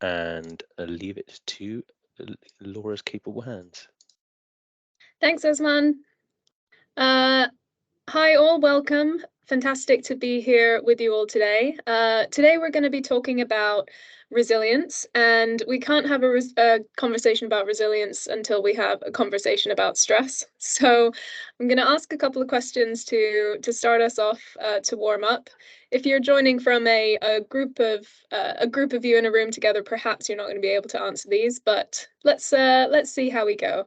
and leave it to Laura's capable hands. Thanks, Osman. Hi all, welcome. Fantastic to be here with you all today. Today we're going to be talking about resilience, and we can't have a conversation about resilience until we have a conversation about stress. So I'm going to ask a couple of questions to start us off, to warm up. If you're joining from a group of you in a room together, perhaps you're not going to be able to answer these, but let's see how we go.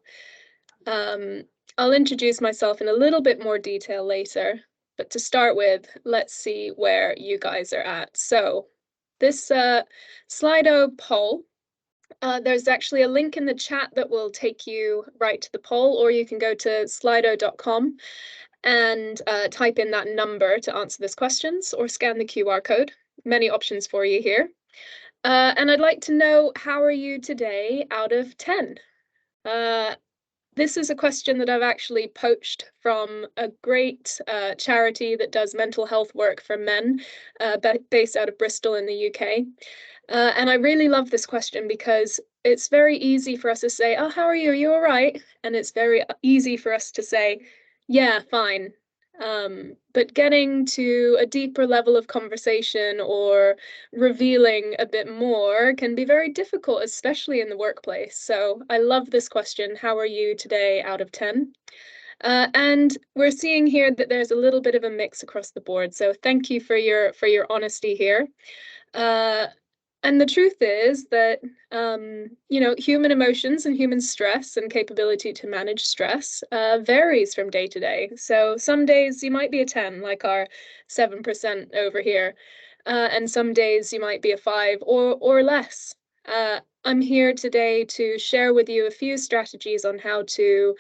I'll introduce myself in a little bit more detail later, but to start with, let's see where you guys are at. So this Slido poll, there's actually a link in the chat that will take you right to the poll, or you can go to slido.com and type in that number to answer these questions, or scan the QR code. Many options for you here. And I'd like to know, how are you today out of 10? This is a question that I've actually poached from a great charity that does mental health work for men, based out of Bristol in the UK. And I really love this question because it's very easy for us to say, oh, how are you? Are you all right? And it's very easy for us to say, yeah, fine. But getting to a deeper level of conversation or revealing a bit more can be very difficult, especially in the workplace. So I love this question. How are you today out of 10? And we're seeing here that there's a little bit of a mix across the board. So thank you for your honesty here. And the truth is that, human emotions and human stress and capability to manage stress varies from day to day. So some days you might be a 10, like our 7% over here, and some days you might be a 5 or less. I'm here today to share with you a few strategies on how to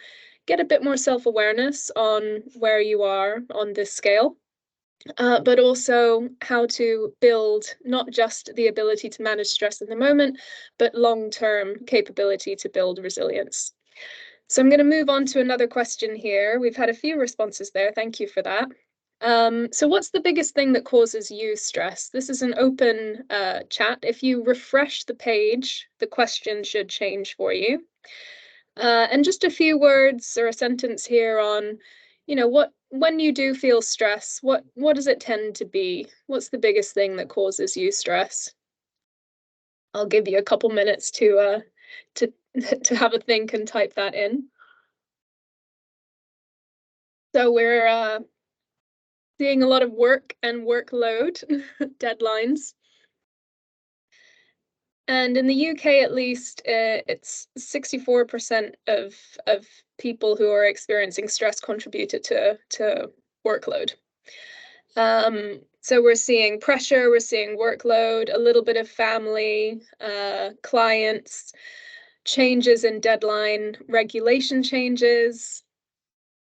get a bit more self-awareness on where you are on this scale. But also how to build not just the ability to manage stress in the moment, but long-term capability to build resilience. So I'm going to move on to another question here. We've had a few responses there. Thank you for that. So what's the biggest thing that causes you stress? This is an open chat. If you refresh the page, the question should change for you. And just a few words or a sentence here on, when you do feel stress, what does it tend to be? What's the biggest thing that causes you stress? I'll give you a couple minutes to to have a think and type that in. So we're seeing a lot of work and workload deadlines. And in the UK, at least, it's 64% of people who are experiencing stress contributed to workload. So we're seeing pressure, we're seeing workload, a little bit of family, clients, changes in deadline, regulation changes.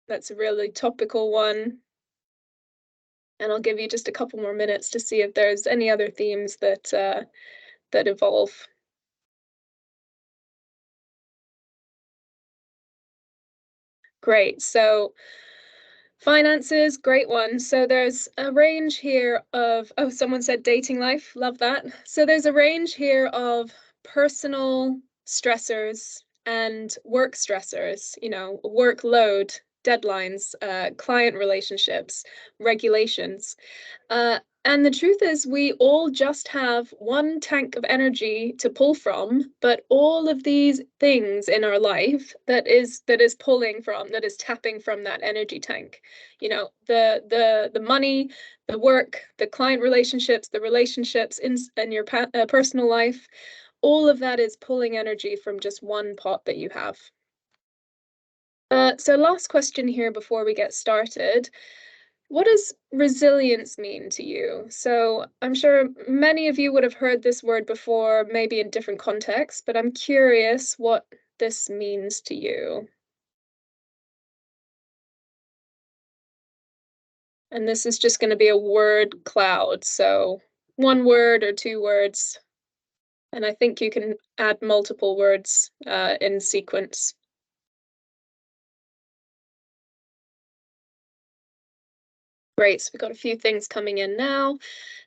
That's a really topical one. And I'll give you just a couple more minutes to see if there's any other themes that evolve. Great. So finances, great one. So there's a range here of, oh, someone said dating life. Love that. So there's a range here of personal stressors and work stressors, workload, deadlines, client relationships, regulations. And the truth is, we all just have one tank of energy to pull from, but all of these things in our life that is pulling from, that is tapping from that energy tank. The money, the work, the client relationships, the relationships in your personal life, all of that is pulling energy from just one pot that you have. So last question here before we get started. What does resilience mean to you? So I'm sure many of you would have heard this word before, maybe in different contexts, but I'm curious what this means to you. And this is just going to be a word cloud, so one word or two words. And I think you can add multiple words in sequence. Great, so we've got a few things coming in now.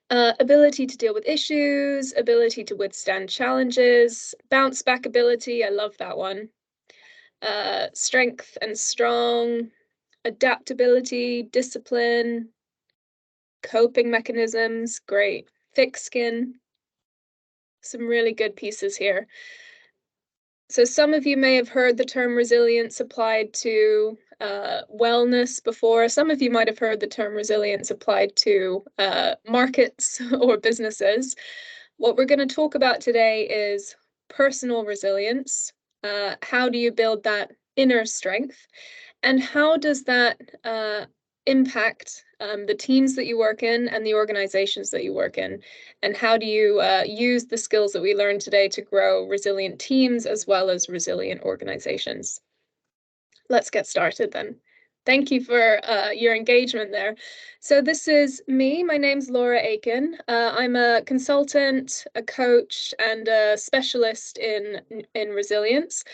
Ability to deal with issues, ability to withstand challenges, bounce back ability, I love that one. Strength and strong, adaptability, discipline, coping mechanisms, great. Thick skin, some really good pieces here. So some of you may have heard the term resilience applied to wellness before. Some of you might have heard the term resilience applied to markets or businesses. What we're going to talk about today is personal resilience. How do you build that inner strength? And how does that impact the teams that you work in and the organizations that you work in? And how do you use the skills that we learned today to grow resilient teams as well as resilient organizations? Let's get started then. Thank you for your engagement there. So this is me. My name's Laura Aiken. I'm a consultant, a coach, and a specialist in resilience.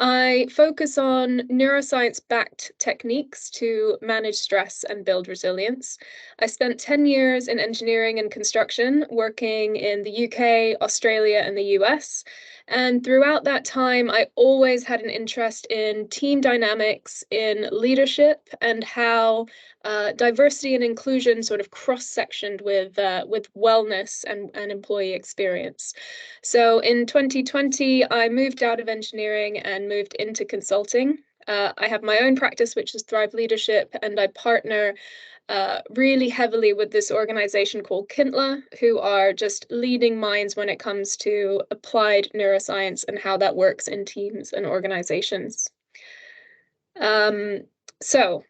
I focus on neuroscience-backed techniques to manage stress and build resilience. I spent 10 years in engineering and construction, working in the UK, Australia, and the US. And throughout that time, I always had an interest in team dynamics, in leadership, and how diversity and inclusion sort of cross-sectioned with wellness and employee experience. So in 2020, I moved out of engineering and moved into consulting. I have my own practice, which is Thrive Leadership, and I partner really heavily with this organization called Kintla, who are just leading minds when it comes to applied neuroscience and how that works in teams and organizations. So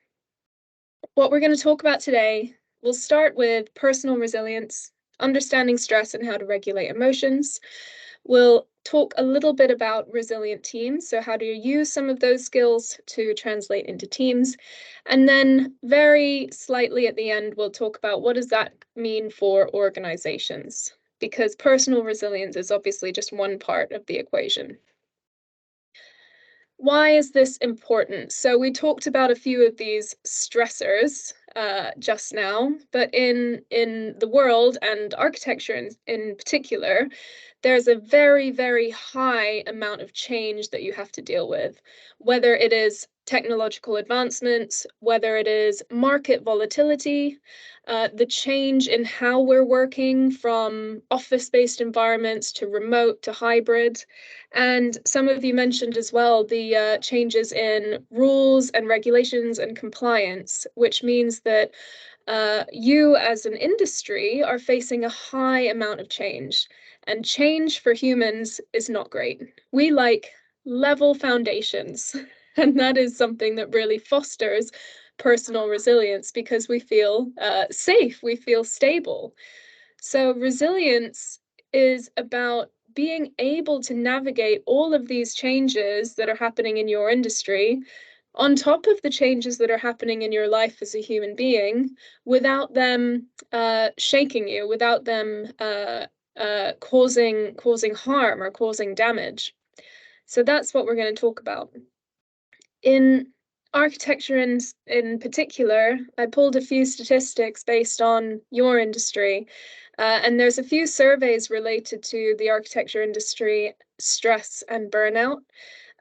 what we're going to talk about today, we'll start with personal resilience, understanding stress and how to regulate emotions. We'll talk a little bit about resilient teams. So how do you use some of those skills to translate into teams? And then very slightly at the end, we'll talk about what does that mean for organizations? Because personal resilience is obviously just one part of the equation. Why is this important? So we talked about a few of these stressors just now, but in the world and architecture in particular, there's a very, very high amount of change that you have to deal with, whether it is technological advancements, whether it is market volatility, the change in how we're working from office-based environments to remote to hybrid. And some of you mentioned as well the changes in rules and regulations and compliance, which means that you as an industry are facing a high amount of change. And change for humans is not great. We like level foundations. And that is something that really fosters personal resilience because we feel safe, we feel stable. So resilience is about being able to navigate all of these changes that are happening in your industry on top of the changes that are happening in your life as a human being without them shaking you, without them causing harm or causing damage. So that's what we're going to talk about. In architecture in particular, I pulled a few statistics based on your industry. And there's a few surveys related to the architecture industry, stress and burnout.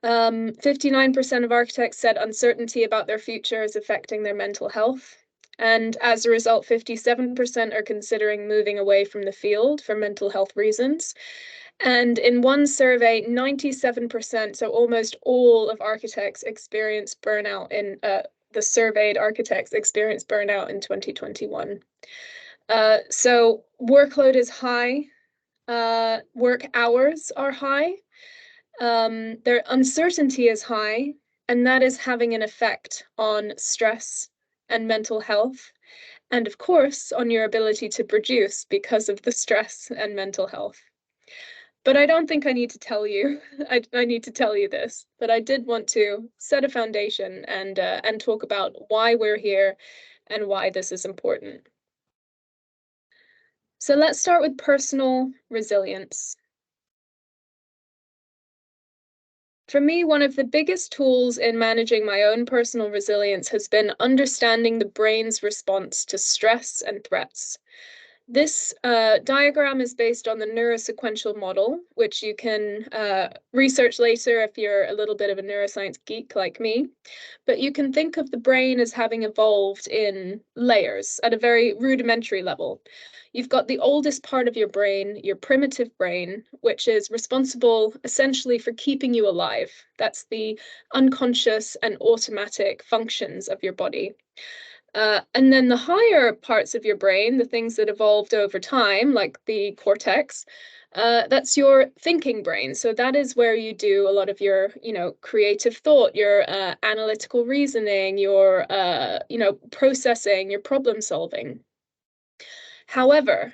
59% of architects said uncertainty about their future is affecting their mental health. And as a result, 57% are considering moving away from the field for mental health reasons. And in one survey, 97%, so almost all of architects experienced burnout in the surveyed architects experienced burnout in 2021. So workload is high, work hours are high, their uncertainty is high, and that is having an effect on stress and mental health, and of course, on your ability to produce because of the stress and mental health. But I don't think I need to tell you, I need to tell you this, but I did want to set a foundation and talk about why we're here and why this is important. So let's start with personal resilience. For me, one of the biggest tools in managing my own personal resilience has been understanding the brain's response to stress and threats. This diagram is based on the neurosequential model, which you can research later if you're a little bit of a neuroscience geek like me. But you can think of the brain as having evolved in layers at a very rudimentary level. You've got the oldest part of your brain, your primitive brain, which is responsible essentially for keeping you alive. That's the unconscious and automatic functions of your body. And then the higher parts of your brain, the things that evolved over time, like the cortex, that's your thinking brain. So that is where you do a lot of your, creative thought, your analytical reasoning, your, processing, your problem solving. However,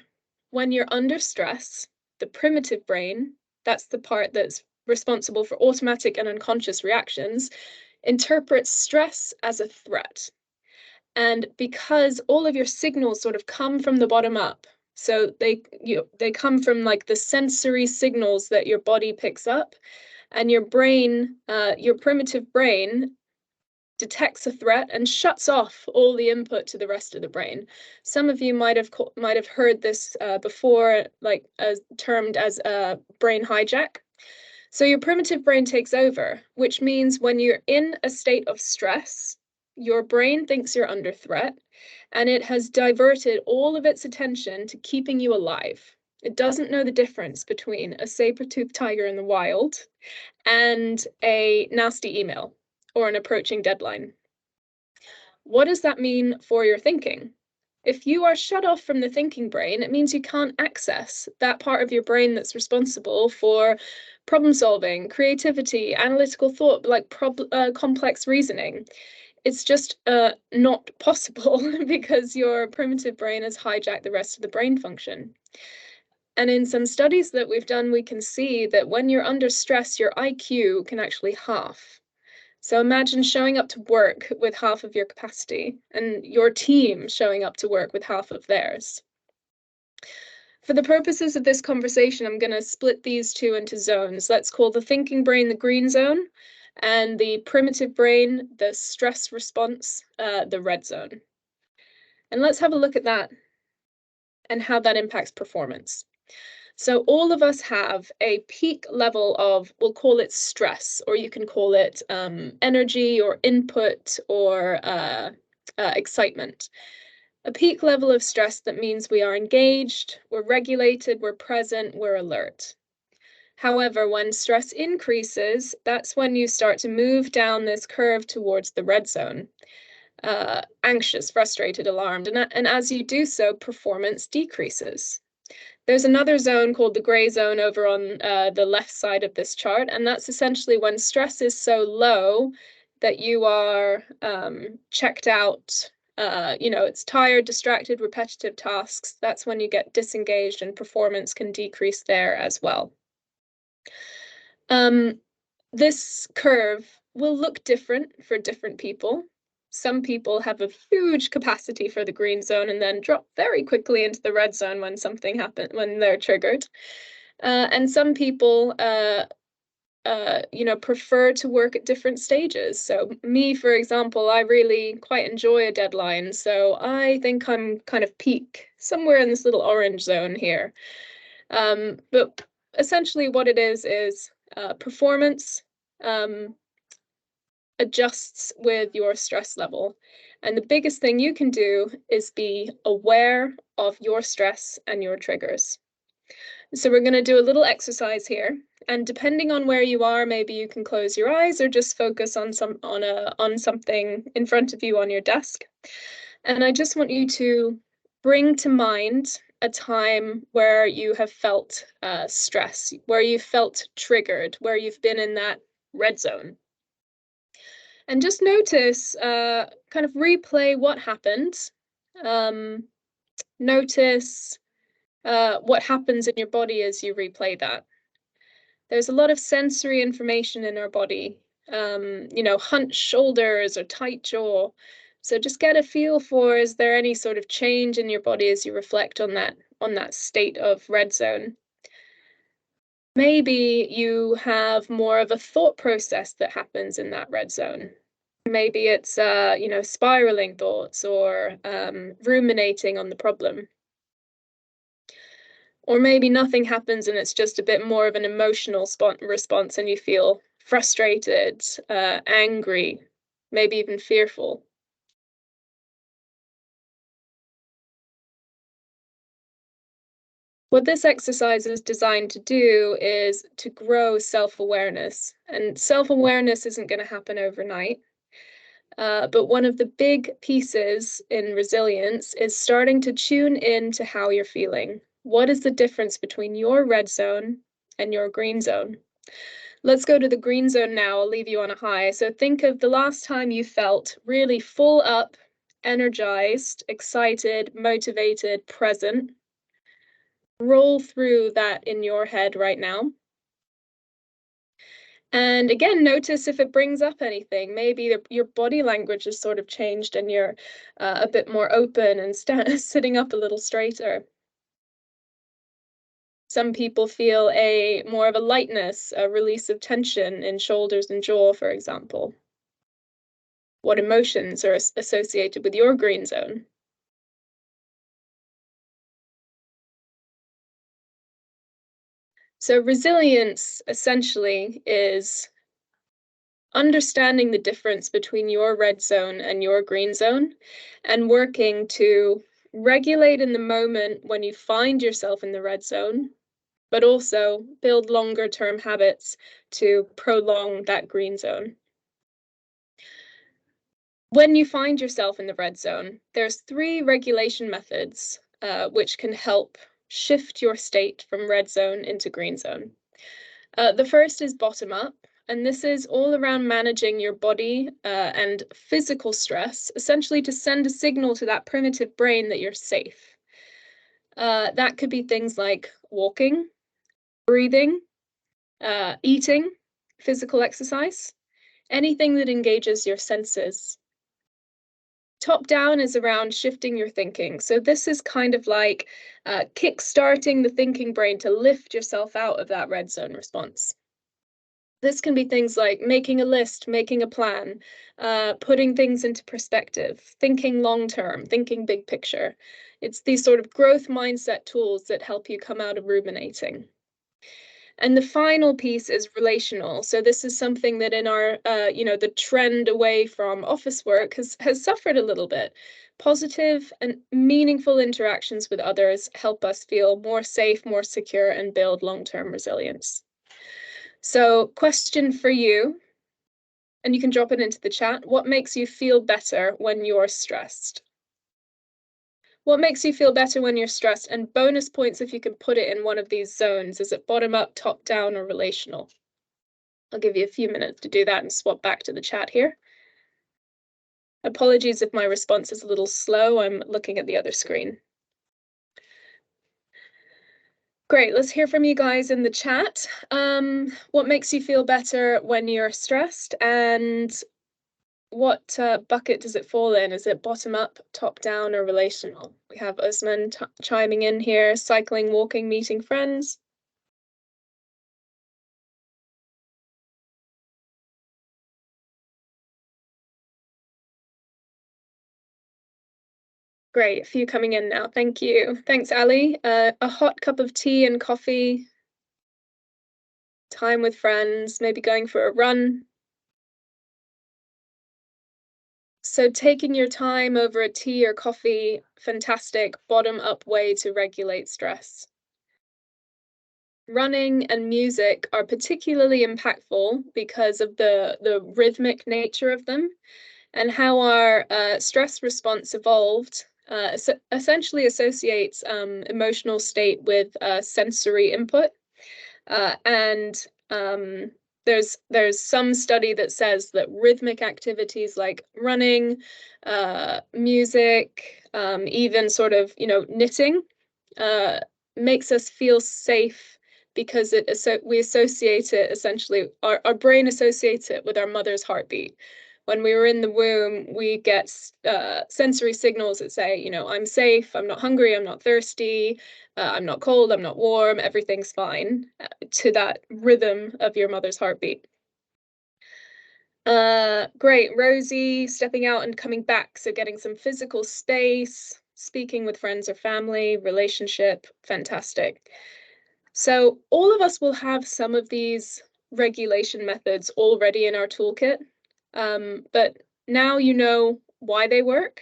when you're under stress, the primitive brain, that's the part that's responsible for automatic and unconscious reactions, interprets stress as a threat. And because all of your signals sort of come from the bottom up, so they come from like the sensory signals that your body picks up, and your brain, your primitive brain, detects a threat and shuts off all the input to the rest of the brain. Some of you might have heard this before, like termed as a brain hijack. So your primitive brain takes over, which means when you're in a state of stress, your brain thinks you're under threat, and it has diverted all of its attention to keeping you alive. It doesn't know the difference between a saber-toothed tiger in the wild and a nasty email or an approaching deadline. What does that mean for your thinking? If you are shut off from the thinking brain, it means you can't access that part of your brain that's responsible for problem solving, creativity, analytical thought, like complex reasoning. It's just not possible because your primitive brain has hijacked the rest of the brain function. And in some studies that we've done, we can see that when you're under stress, your IQ can actually half. So imagine showing up to work with half of your capacity and your team showing up to work with half of theirs. For the purposes of this conversation, I'm going to split these two into zones. Let's call the thinking brain the green zone and the primitive brain, the stress response, the red zone. And let's have a look at that and how that impacts performance. So all of us have a peak level of, we'll call it stress, or you can call it energy or input or excitement. A peak level of stress that means we are engaged, we're regulated, we're present, we're alert. However, when stress increases, that's when you start to move down this curve towards the red zone. Anxious, frustrated, alarmed, and as you do so, performance decreases. There's another zone called the gray zone over on the left side of this chart, and that's essentially when stress is so low that you are checked out. It's tired, distracted, repetitive tasks. That's when you get disengaged and performance can decrease there as well. This curve will look different for different people. Some people have a huge capacity for the green zone and then drop very quickly into the red zone when something happens, when they're triggered. And some people, prefer to work at different stages. So me, for example, I really quite enjoy a deadline. So I think I'm kind of peak somewhere in this little orange zone here. But essentially what it is performance adjusts with your stress level. And the biggest thing you can do is be aware of your stress and your triggers. So we're going to do a little exercise here. And depending on where you are, maybe you can close your eyes or just focus on something in front of you on your desk. And I just want you to bring to mind a time where you have felt stress, where you felt triggered, where you've been in that red zone. And just notice, kind of replay what happened. Notice what happens in your body as you replay that. There's a lot of sensory information in our body, hunched shoulders or tight jaw. So just get a feel for, is there any sort of change in your body as you reflect on that state of red zone? Maybe you have more of a thought process that happens in that red zone. Maybe it's, spiraling thoughts or ruminating on the problem. Or maybe nothing happens and it's just a bit more of an emotional response and you feel frustrated, angry, maybe even fearful. What this exercise is designed to do is to grow self-awareness. And self-awareness isn't going to happen overnight. But one of the big pieces in resilience is starting to tune in to how you're feeling. What is the difference between your red zone and your green zone? Let's go to the green zone now. I'll leave you on a high. So think of the last time you felt really full up, energized, excited, motivated, present. Roll through that in your head right now. And again, notice if it brings up anything. Maybe your body language has sort of changed and you're a bit more open and sitting up a little straighter. Some people feel more of a lightness, a release of tension in shoulders and jaw, for example. What emotions are associated with your green zone? So resilience essentially is understanding the difference between your red zone and your green zone and working to regulate in the moment when you find yourself in the red zone, but also build longer term habits to prolong that green zone. When you find yourself in the red zone, there's 3 regulation methods which can help shift your state from red zone into green zone. The first is bottom up, and this is all around managing your body and physical stress, essentially to send a signal to that primitive brain that you're safe. That could be things like walking, breathing, eating, physical exercise, anything that engages your senses. Top down is around shifting your thinking. So this is kind of like kick-starting the thinking brain to lift yourself out of that red zone response. This can be things like making a list, making a plan, putting things into perspective, thinking long term, thinking big picture. It's these sort of growth mindset tools that help you come out of ruminating. And the final piece is relational. So this is something that in our, the trend away from office work has suffered a little bit. Positive and meaningful interactions with others help us feel more safe, more secure, and build long-term resilience. So, question for you, and you can drop it into the chat. What makes you feel better when you're stressed? What makes you feel better when you're stressed? And bonus points if you can put it in one of these zones. Is it bottom up, top down, or relational? I'll give you a few minutes to do that and swap back to the chat here. Apologies if my response is a little slow. I'm looking at the other screen. Great, let's hear from you guys in the chat. What makes you feel better when you're stressed? And what bucket does it fall in? Is it bottom up, top down, or relational? We have Usman chiming in here, cycling, walking, meeting friends. Great, a few coming in now. Thank you. Thanks, Ali. A hot cup of tea and coffee, time with friends, maybe going for a run. So taking your time over a tea or coffee, fantastic bottom-up way to regulate stress. Running and music are particularly impactful because of the rhythmic nature of them and how our stress response evolved. Essentially associates emotional state with sensory input. And there's some study that says that rhythmic activities like running, music, even sort of, knitting, makes us feel safe because we associate it essentially, our brain associates it with our mother's heartbeat, When we were in the womb, we get sensory signals that say, you know, I'm safe, I'm not hungry, I'm not thirsty, I'm not cold, I'm not warm, everything's fine, to that rhythm of your mother's heartbeat. Great, Rosie, stepping out and coming back, so getting some physical space, speaking with friends or family, relationship, fantastic. So all of us will have some of these regulation methods already in our toolkit, but now you know why they work,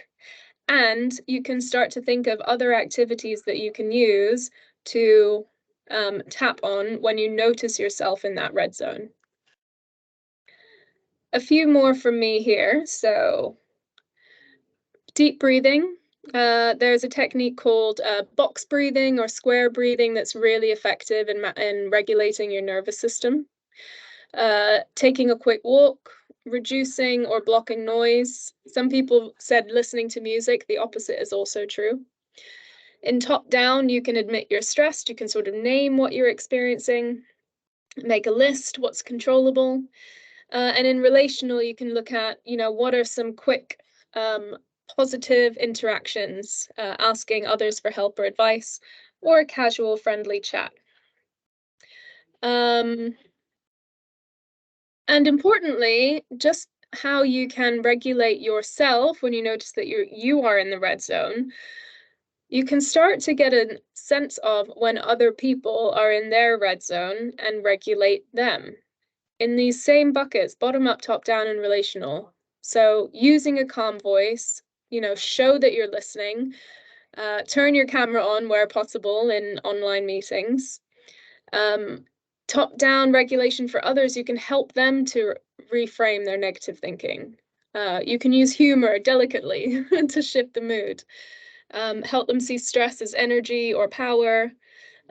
and you can start to think of other activities that you can use to tap on when you notice yourself in that red zone. A few more from me here. So deep breathing. There's a technique called box breathing or square breathing that's really effective in regulating your nervous system. Taking a quick walk, reducing or blocking noise. Some people said listening to music. The opposite is also true. In top down, you can admit you're stressed. You can sort of name what you're experiencing, make a list, what's controllable. And in relational, you can look at, you know, what are some quick positive interactions, asking others for help or advice, or a casual, friendly chat. And importantly, just how you can regulate yourself when you notice that you are in the red zone. You can start to get a sense of when other people are in their red zone and regulate them in these same buckets, bottom up, top down, and relational. So using a calm voice, you know, show that you're listening, turn your camera on where possible in online meetings. Top down regulation for others, you can help them to reframe their negative thinking. You can use humor delicately to shift the mood. Help them see stress as energy or power,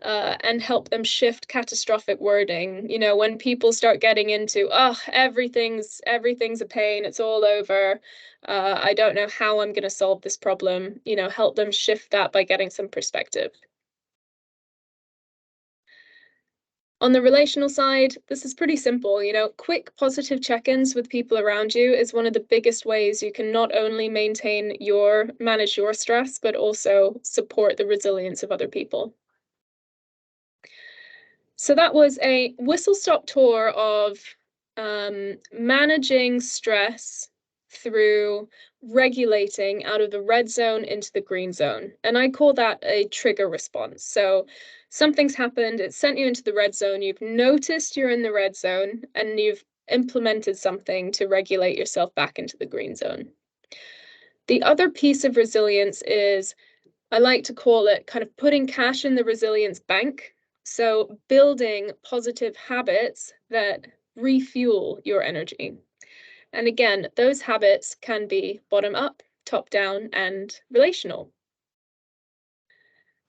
and help them shift catastrophic wording. You know, when people start getting into, oh, everything's a pain, it's all over, I don't know how I'm going to solve this problem, you know, help them shift that by getting some perspective. On the relational side, this is pretty simple. You know, quick positive check-ins with people around you is one of the biggest ways you can not only manage your stress, but also support the resilience of other people. So that was a whistle-stop tour of managing stress through regulating out of the red zone into the green zone. And I call that a trigger response. So something's happened, it sent you into the red zone, you've noticed you're in the red zone, and you've implemented something to regulate yourself back into the green zone. The other piece of resilience is, I like to call it kind of putting cash in the resilience bank. So building positive habits that refuel your energy. And again, those habits can be bottom up, top down, and relational.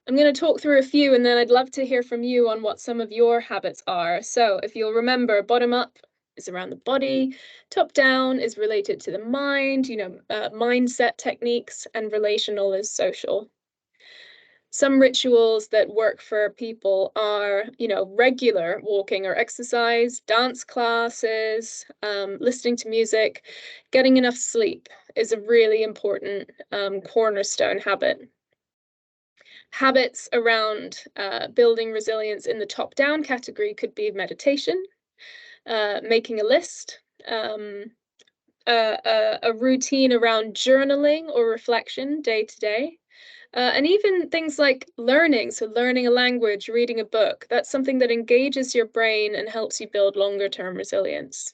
I'm going to talk through a few, and then I'd love to hear from you on what some of your habits are. So if you'll remember, bottom up is around the body, top down is related to the mind, you know, mindset techniques, and relational is social. Some rituals that work for people are, you know, regular walking or exercise, dance classes, listening to music. Getting enough sleep is a really important cornerstone habit. Habits around building resilience in the top-down category could be meditation, making a list, a routine around journaling or reflection day to day. And even things like learning, so learning a language, reading a book, that's something that engages your brain and helps you build longer term resilience.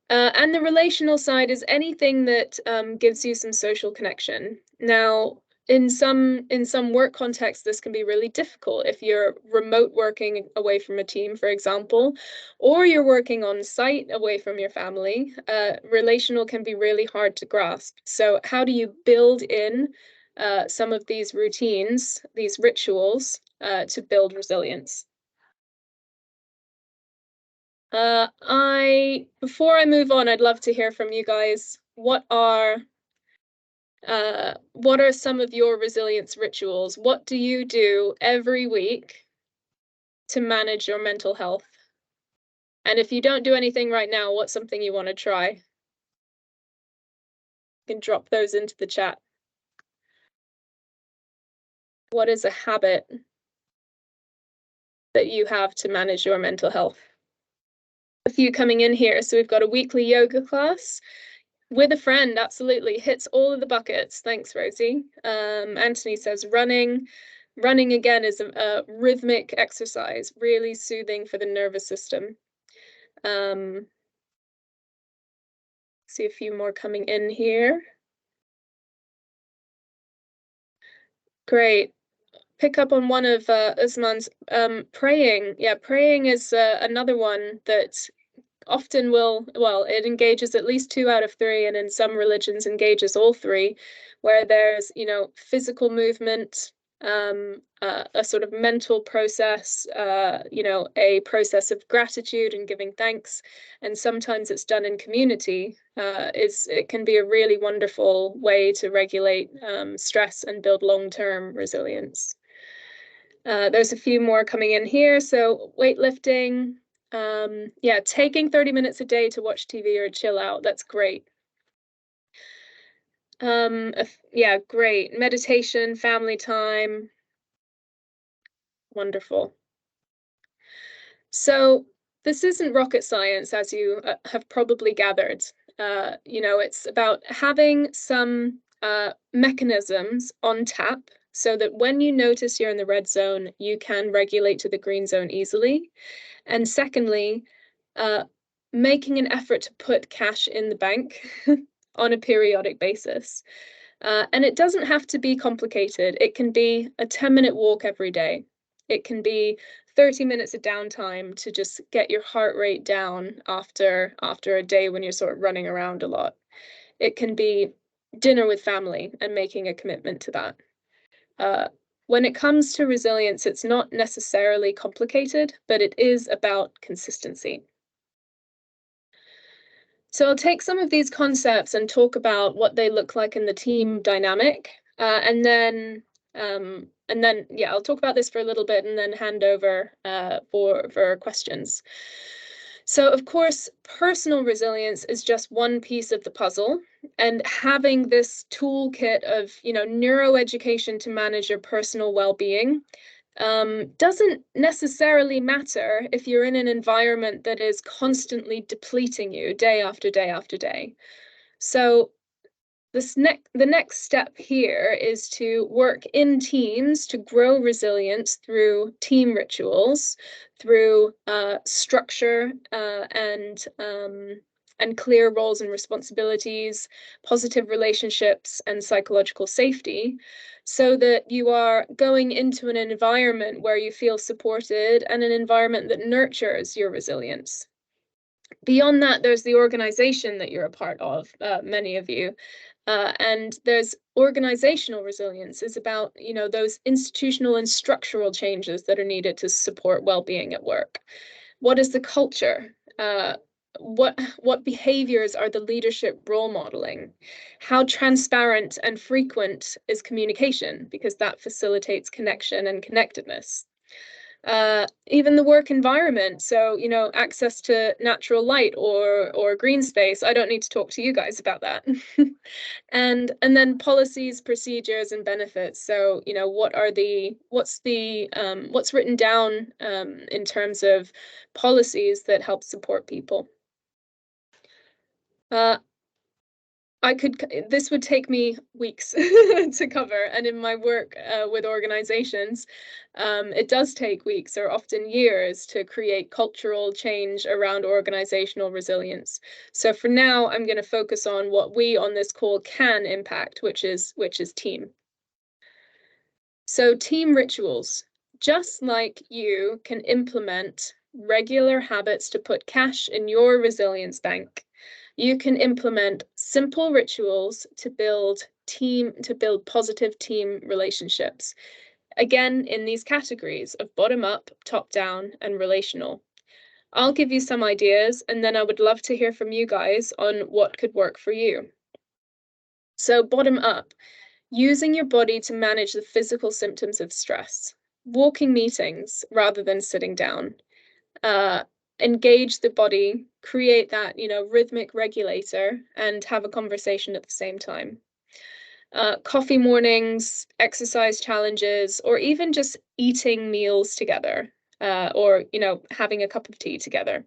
And the relational side is anything that gives you some social connection. Now, in some work contexts, this can be really difficult if you're remote working away from a team, for example, or you're working on site away from your family. Relational can be really hard to grasp. So how do you build in some of these routines, these rituals, to build resilience? Before I move on, I'd love to hear from you guys. What are some of your resilience rituals? What do you do every week to manage your mental health? And if you don't do anything right now, what's something you want to try? You can drop those into the chat. What is a habit that you have to manage your mental health? A few coming in here. So we've got a weekly yoga class with a friend, absolutely. Hits all of the buckets. Thanks, Rosie. Anthony says running. Running again is a rhythmic exercise, really soothing for the nervous system. See a few more coming in here. Great. Pick up on one of Usman's praying. Yeah, praying is another one that often it engages at least 2 out of 3, and in some religions engages all 3, where there's, physical movement, a sort of mental process, a process of gratitude and giving thanks, and sometimes it's done in community. It can be a really wonderful way to regulate stress and build long-term resilience. There's a few more coming in here. So weightlifting, taking 30 minutes a day to watch TV or chill out. That's great. Great. Meditation, family time. Wonderful. So this isn't rocket science, as you have probably gathered. It's about having some mechanisms on tap so that when you notice you're in the red zone, you can regulate to the green zone easily. And secondly, making an effort to put cash in the bank on a periodic basis. And it doesn't have to be complicated. It can be a 10-minute walk every day. It can be 30 minutes of downtime to just get your heart rate down after a day when you're sort of running around a lot. It can be dinner with family and making a commitment to that. When it comes to resilience, it's not necessarily complicated, but it is about consistency. So I'll take some of these concepts and talk about what they look like in the team dynamic, and then I'll talk about this for a little bit and then hand over for questions. So of course, personal resilience is just one piece of the puzzle, and having this toolkit of neuroeducation to manage your personal well-being doesn't necessarily matter if you're in an environment that is constantly depleting you day after day after day. So the next step here is to work in teams to grow resilience through team rituals, through structure and clear roles and responsibilities, positive relationships, and psychological safety, so that you are going into an environment where you feel supported and an environment that nurtures your resilience. Beyond that, there's the organization that you're a part of, many of you. And there's organizational resilience is about, those institutional and structural changes that are needed to support well-being at work. What is the culture? What behaviors are the leadership role modeling? How transparent and frequent is communication? Because that facilitates connection and connectedness. Even the work environment, so access to natural light or green space. I don't need to talk to you guys about that. and then policies, procedures, and benefits. So what's written down in terms of policies that help support people. This would take me weeks to cover, and in my work with organizations, it does take weeks or often years to create cultural change around organizational resilience. So for now, I'm going to focus on what we on this call can impact, which is team. So team rituals, just like you can implement regular habits to put cash in your resilience bank, you can implement simple rituals to build positive team relationships. Again, in these categories of bottom up, top down, and relational. I'll give you some ideas, and then I would love to hear from you guys on what could work for you. So bottom up, using your body to manage the physical symptoms of stress, walking meetings rather than sitting down, engage the body, create that, rhythmic regulator, and have a conversation at the same time. Coffee mornings, exercise challenges, or even just eating meals together, or having a cup of tea together.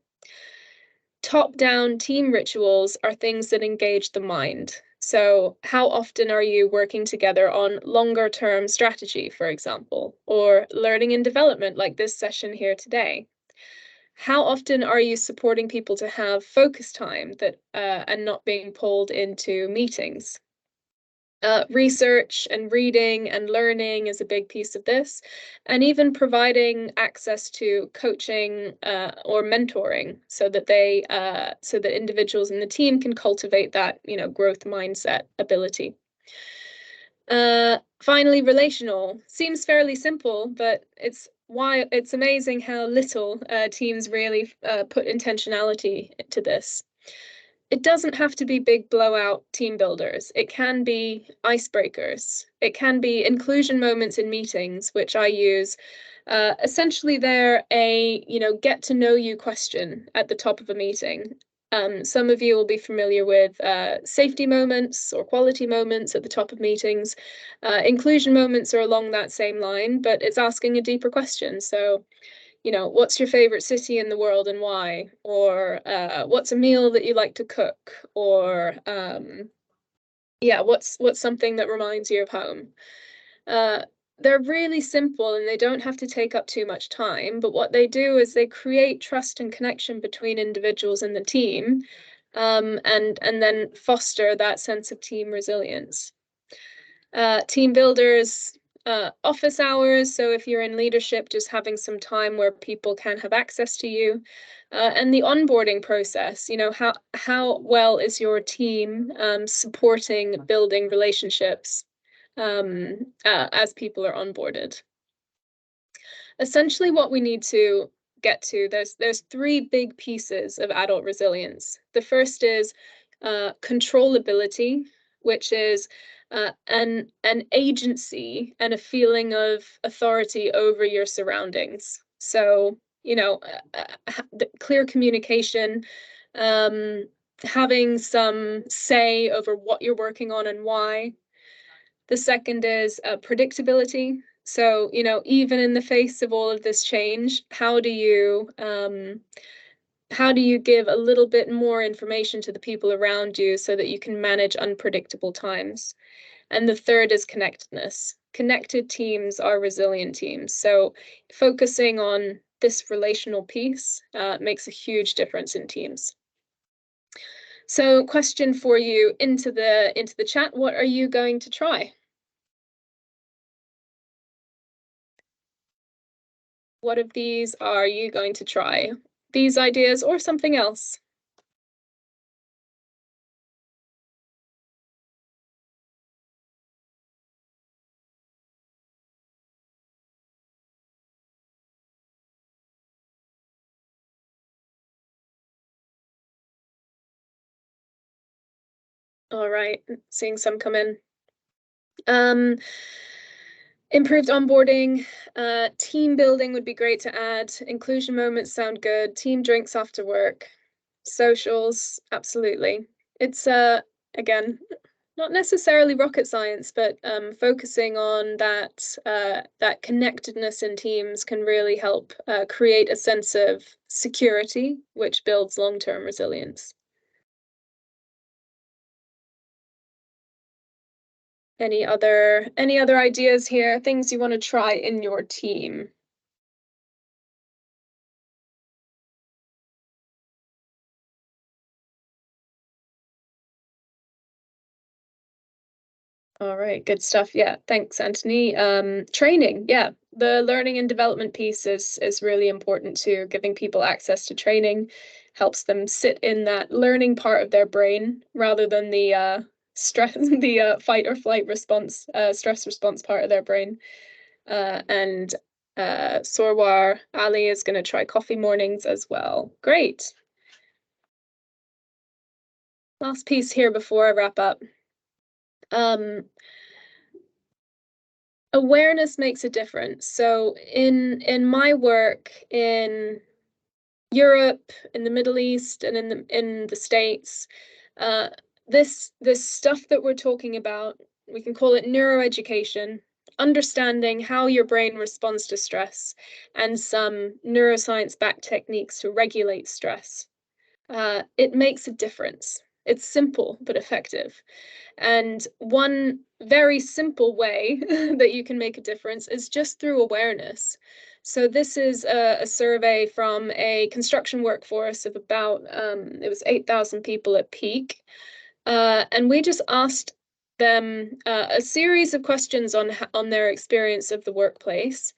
Top-down team rituals are things that engage the mind. So, how often are you working together on longer-term strategy, for example, or learning and development, like this session here today? How often are you supporting people to have focus time and not being pulled into meetings? Research and reading and learning is a big piece of this, and even providing access to coaching or mentoring, so that individuals in the team can cultivate that growth mindset ability. Finally, relational seems fairly simple, but it's amazing how little teams really put intentionality into this. It doesn't have to be big blowout team builders. It can be icebreakers. It can be inclusion moments in meetings, which I use. Essentially, they're a get to know you question at the top of a meeting. Some of you will be familiar with safety moments or quality moments at the top of meetings. Inclusion moments are along that same line, but it's asking a deeper question. So, what's your favorite city in the world and why? Or what's a meal that you like to cook? Or yeah, what's something that reminds you of home? Uh, they're really simple and they don't have to take up too much time, but what they do is they create trust and connection between individuals in the team, and then foster that sense of team resilience. Team builders, office hours. So if you're in leadership, just having some time where people can have access to you, and the onboarding process. How well is your team supporting building relationships as people are onboarded? Essentially, what we need to get to, there's three big pieces of adult resilience. The first is controllability, which is an agency and a feeling of authority over your surroundings. So, the clear communication, um, having some say over what you're working on and why. The second is predictability. So, even in the face of all of this change, how do you give a little bit more information to the people around you so that you can manage unpredictable times? And the third is connectedness. Connected teams are resilient teams. So focusing on this relational piece makes a huge difference in teams. So question for you into the chat, what are you going to try? What of these are you going to try? These ideas or something else? All right, seeing some come in. Improved onboarding, team building would be great to add. Inclusion moments sound good. Team drinks after work, socials, absolutely. It's again, not necessarily rocket science, but focusing on that connectedness in teams can really help create a sense of security, which builds long-term resilience. Any other ideas here? Things you want to try in your team? All right, good stuff. Yeah, thanks, Anthony. Training, yeah, the learning and development piece is really important too. Giving people access to training helps them sit in that learning part of their brain rather than the stress, the fight or flight response, stress response part of their brain. And Sorwar Ali is going to try coffee mornings as well. Great. Last piece here before I wrap up. Awareness makes a difference. So in my work in Europe, in the Middle East, and in the States. Uh, this stuff that we're talking about, we can call it neuroeducation, understanding how your brain responds to stress, and some neuroscience-backed techniques to regulate stress. It makes a difference. It's simple but effective. And one very simple way that you can make a difference is just through awareness. So this is a survey from a construction workforce of about, it was 8,000 people at peak. And we just asked them a series of questions on their experience of the workplace.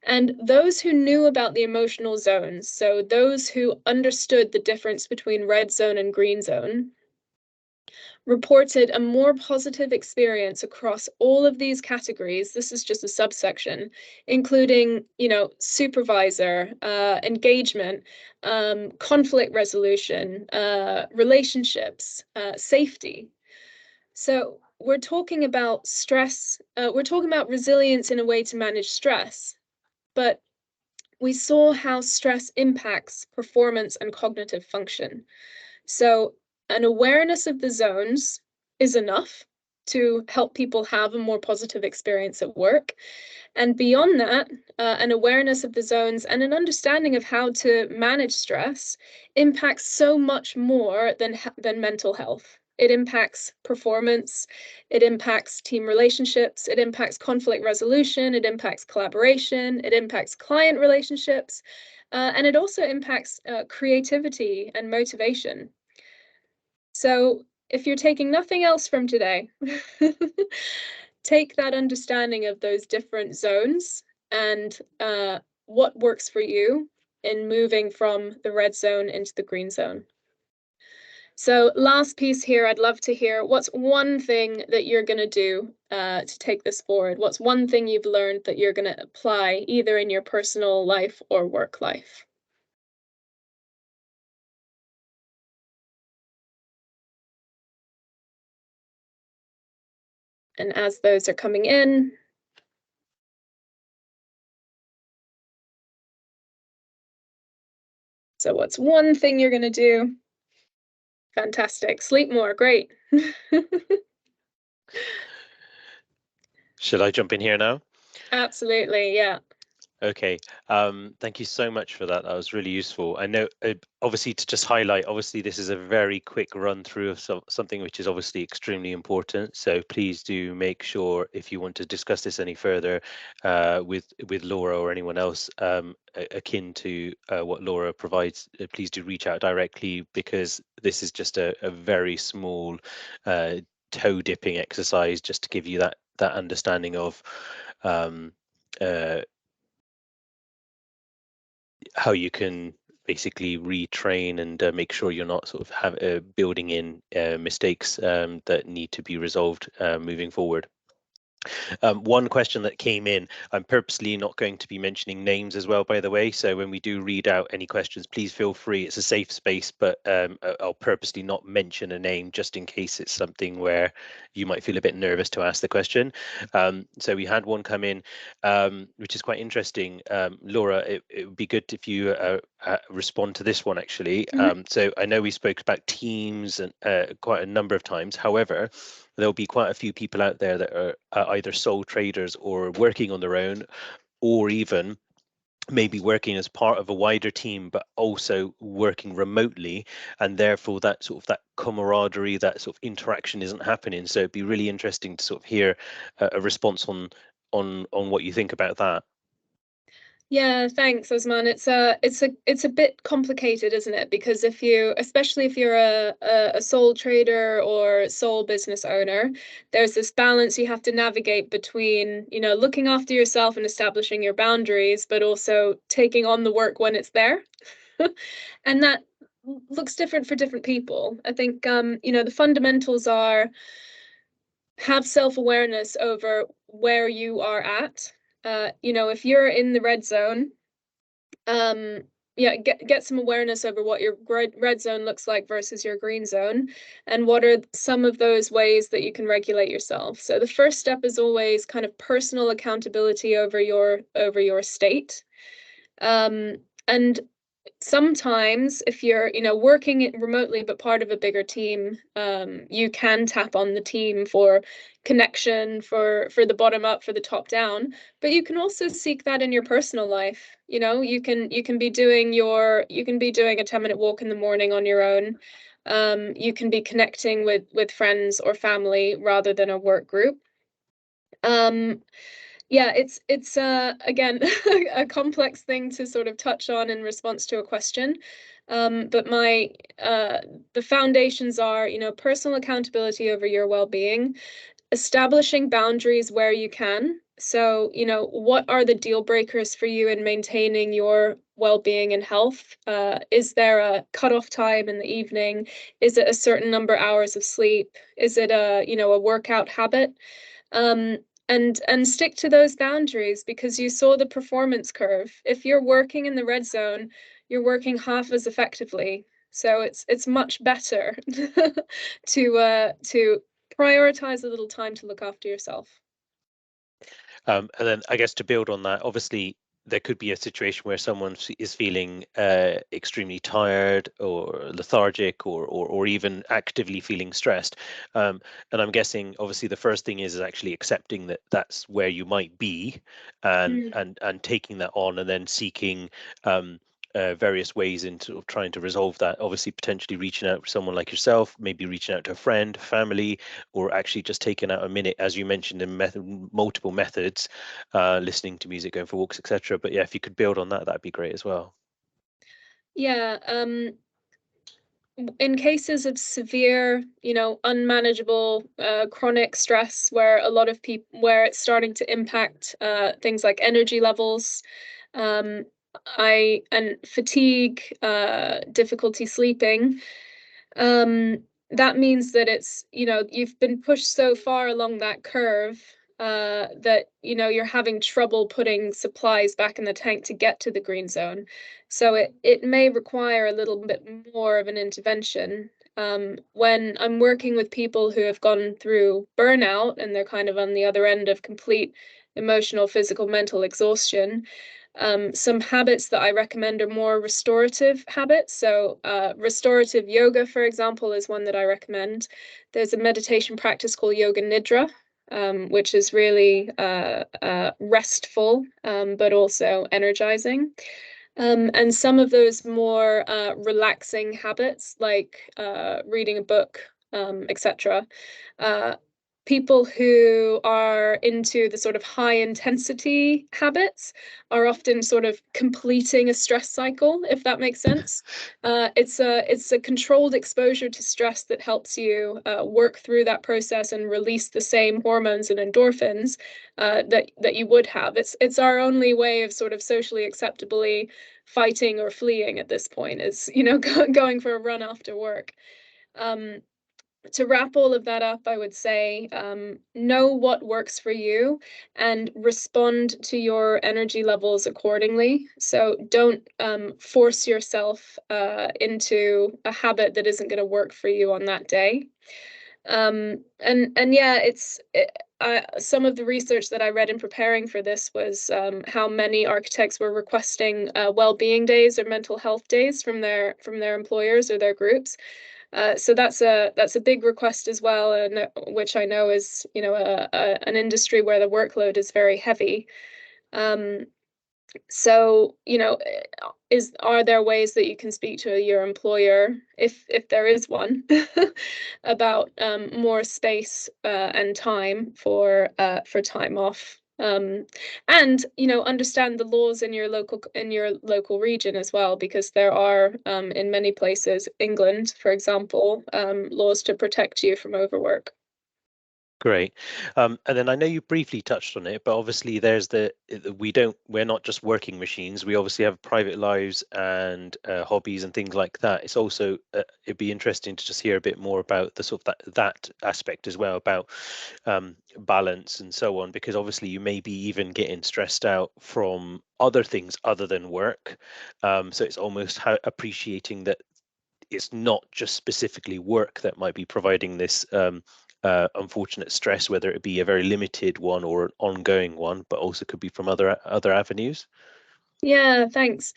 And those who knew about the emotional zones, so those who understood the difference between red zone and green zone, reported a more positive experience across all of these categories. This is just a subsection, including, supervisor, engagement, conflict resolution, relationships, safety. So we're talking about stress, we're talking about resilience in a way to manage stress, but we saw how stress impacts performance and cognitive function. So an awareness of the zones is enough to help people have a more positive experience at work. And beyond that, an awareness of the zones and an understanding of how to manage stress impacts so much more than mental health. It impacts performance, it impacts team relationships, it impacts conflict resolution, it impacts collaboration, it impacts client relationships, and it also impacts creativity and motivation. So if you're taking nothing else from today, take that understanding of those different zones and what works for you in moving from the red zone into the green zone. So last piece here, I'd love to hear what's one thing that you're going to do to take this forward? What's one thing you've learned that you're going to apply either in your personal life or work life? And as those are coming in, so what's one thing you're going to do? Fantastic. Sleep more. Great. Should I jump in here now? Absolutely. Yeah. Okay, thank you so much for that. That was really useful. I know, obviously, to just highlight, obviously, this is a very quick run through of something which is obviously extremely important. So please do make sure if you want to discuss this any further with Laura or anyone else akin to what Laura provides, please do reach out directly, because this is just a very small toe dipping exercise just to give you that understanding of uh, how you can basically retrain and make sure you're not sort of building in mistakes that need to be resolved moving forward. One question that came in, I'm purposely not going to be mentioning names as well, by the way. So when we do read out any questions, please feel free. It's a safe space, but I'll purposely not mention a name just in case it's something where you might feel a bit nervous to ask the question. So we had one come in, which is quite interesting. Laura, it would be good if you respond to this one, actually. So I know we spoke about teams and quite a number of times. However, there'll be quite a few people out there that are either sole traders or working on their own, or even maybe working as part of a wider team, but also working remotely, and therefore that camaraderie, that sort of interaction isn't happening. So it'd be really interesting to sort of hear a response on what you think about that. Yeah, thanks, Osman. It's a bit complicated, isn't it? Because especially if you're a sole trader or sole business owner, there's this balance you have to navigate between, looking after yourself and establishing your boundaries, but also taking on the work when it's there. And that looks different for different people. I think the fundamentals are have self-awareness over where you are at. If you're in the red zone, um, yeah, get some awareness over what your red zone looks like versus your green zone, and what are some of those ways that you can regulate yourself. So the first step is always kind of personal accountability over your state. And sometimes if you're, working remotely but part of a bigger team, you can tap on the team for connection, for the bottom up, for the top down. But you can also seek that in your personal life. You can be doing a 10-minute walk in the morning on your own. You can be connecting with friends or family rather than a work group. Yeah, it's again a complex thing to sort of touch on in response to a question. But the foundations are, personal accountability over your well-being, establishing boundaries where you can. So, what are the deal breakers for you in maintaining your well-being and health? Is there a cutoff time in the evening? Is it a certain number of hours of sleep? Is it a workout habit? um, and stick to those boundaries, because you saw the performance curve. If you're working in the red zone, you're working half as effectively. So it's much better to prioritize a little time to look after yourself. And then I guess to build on that, obviously there could be a situation where someone is feeling extremely tired or lethargic, or even actively feeling stressed. And I'm guessing obviously the first thing is actually accepting that that's where you might be, and taking that on, and then seeking various ways into trying to resolve that. Obviously, potentially reaching out to someone like yourself, maybe reaching out to a friend, family, or actually just taking out a minute, as you mentioned, in multiple methods, listening to music, going for walks, etc. But yeah, if you could build on that, that'd be great as well. Yeah. In cases of severe, unmanageable chronic stress, where a lot of people, where it's starting to impact things like energy levels, um, and fatigue, difficulty sleeping, that means that it's, you've been pushed so far along that curve, that, you're having trouble putting supplies back in the tank to get to the green zone. So it may require a little bit more of an intervention. When I'm working with people who have gone through burnout and they're kind of on the other end of complete emotional, physical, mental exhaustion, some habits that I recommend are more restorative habits. So, restorative yoga, for example, is one that I recommend. There's a meditation practice called Yoga Nidra, which is really restful, but also energizing. And some of those more relaxing habits, like reading a book, etc. People who are into the sort of high intensity habits are often sort of completing a stress cycle, if that makes sense. It's a controlled exposure to stress that helps you work through that process and release the same hormones and endorphins that you would have. It's our only way of sort of socially acceptably fighting or fleeing at this point, is going for a run after work. To wrap all of that up, I would say, know what works for you and respond to your energy levels accordingly. So don't force yourself into a habit that isn't going to work for you on that day. And yeah, some of the research that I read in preparing for this was how many architects were requesting well-being days or mental health days from their employers or their groups. So that's a big request as well, and which I know is, an industry where the workload is very heavy. So, are there ways that you can speak to your employer, if there is one, about more space and time for time off? And understand the laws in your local region as well, because there are in many places, England, for example, laws to protect you from overwork. Great. And then I know you briefly touched on it, but obviously we're not just working machines. We obviously have private lives and hobbies and things like that. It's also, it'd be interesting to just hear a bit more about the sort of that aspect as well, about balance and so on, because obviously you may be even getting stressed out from other things other than work. So it's almost appreciating that it's not just specifically work that might be providing this unfortunate stress, whether it be a very limited one or an ongoing one, but also could be from other avenues. Yeah, thanks.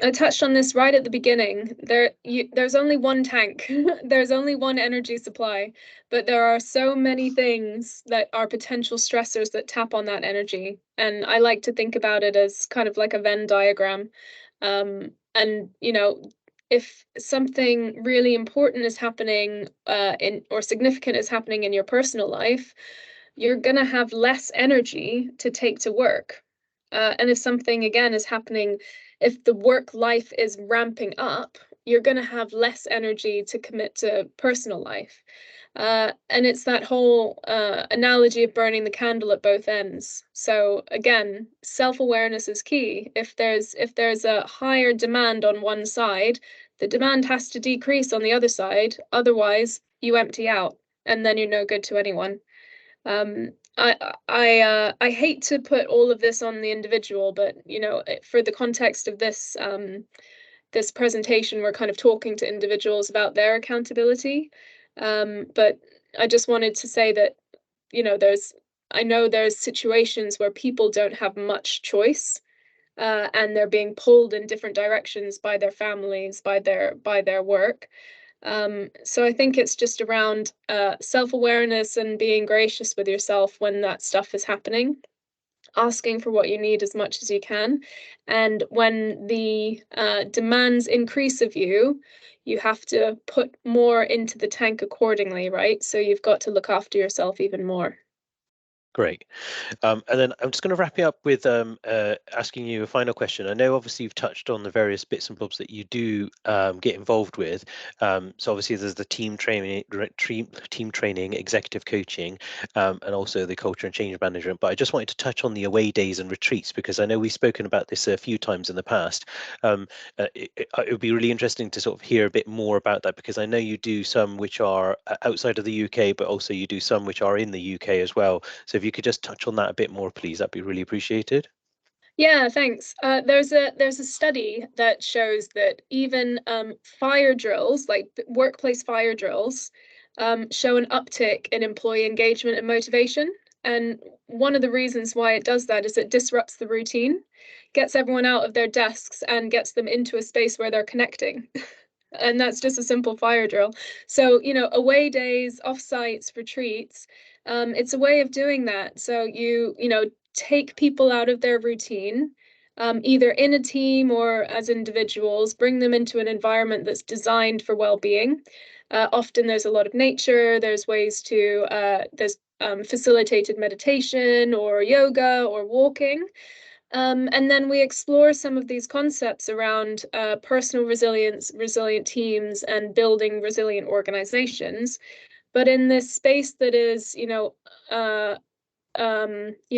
I touched on this right at the beginning. There's only one tank. There's only one energy supply, but there are so many things that are potential stressors that tap on that energy. And I like to think about it as kind of like a Venn diagram. And if something really important is happening in or significant is happening in your personal life, you're gonna have less energy to take to work. And if something again is happening, if the work life is ramping up, you're going to have less energy to commit to personal life. And it's that whole analogy of burning the candle at both ends. So again, self-awareness is key. If there's a higher demand on one side, the demand has to decrease on the other side. Otherwise, you empty out, and then you're no good to anyone. Um, I hate to put all of this on the individual, but for the context of this presentation, we're kind of talking to individuals about their accountability. But I just wanted to say that there's I know there's situations where people don't have much choice, and they're being pulled in different directions by their families, by their work. So I think it's just around self-awareness and being gracious with yourself when that stuff is happening, asking for what you need as much as you can. And when the demands increase of you, you have to put more into the tank accordingly, right? So you've got to look after yourself even more. Great. And then I'm just going to wrap it up with asking you a final question. I know obviously you've touched on the various bits and bobs that you do get involved with. So obviously there's the team training, executive coaching, and also the culture and change management. But I just wanted to touch on the away days and retreats, because I know we've spoken about this a few times in the past. It would be really interesting to sort of hear a bit more about that, because I know you do some which are outside of the UK, but also you do some which are in the UK as well. So if you could just touch on that a bit more, please, that'd be really appreciated. Yeah, thanks. There's a study that shows that even fire drills, like workplace fire drills, show an uptick in employee engagement and motivation. And one of the reasons why it does that is it disrupts the routine, gets everyone out of their desks and gets them into a space where they're connecting. And that's just a simple fire drill. So, away days, off-sites, retreats, it's a way of doing that. So you take people out of their routine, either in a team or as individuals, bring them into an environment that's designed for well-being. Often there's a lot of nature, there's ways to, there's facilitated meditation or yoga or walking. And then we explore some of these concepts around personal resilience, resilient teams, and building resilient organizations. But in this space that is,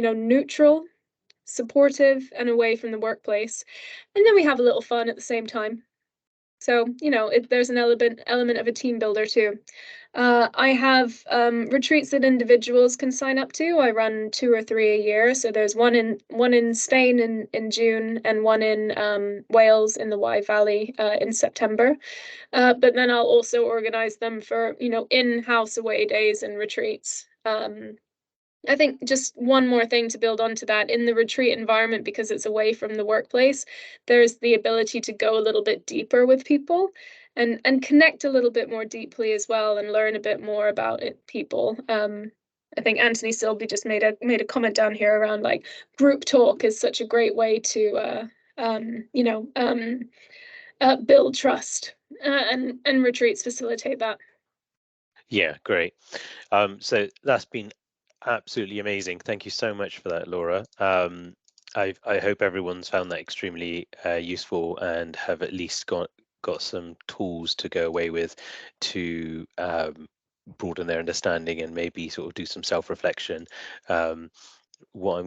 neutral, supportive, and away from the workplace. And then we have a little fun at the same time. So, there's an element of a team builder too. I have retreats that individuals can sign up to. I run 2 or 3 a year. So there's one in Spain in June and one in Wales in the Wye Valley in September. But then I'll also organize them for in-house away days and retreats. I think just one more thing to build onto that, in the retreat environment, because it's away from the workplace, there's the ability to go a little bit deeper with people and connect a little bit more deeply as well, and learn a bit more about people. I think Anthony Silby just made a comment down here around like group talk is such a great way to build trust, and retreats facilitate that. Yeah, great. So that's been absolutely amazing. Thank you so much for that, Laura. I hope everyone's found that extremely useful and have at least got some tools to go away with to broaden their understanding and maybe sort of do some self-reflection. What I'm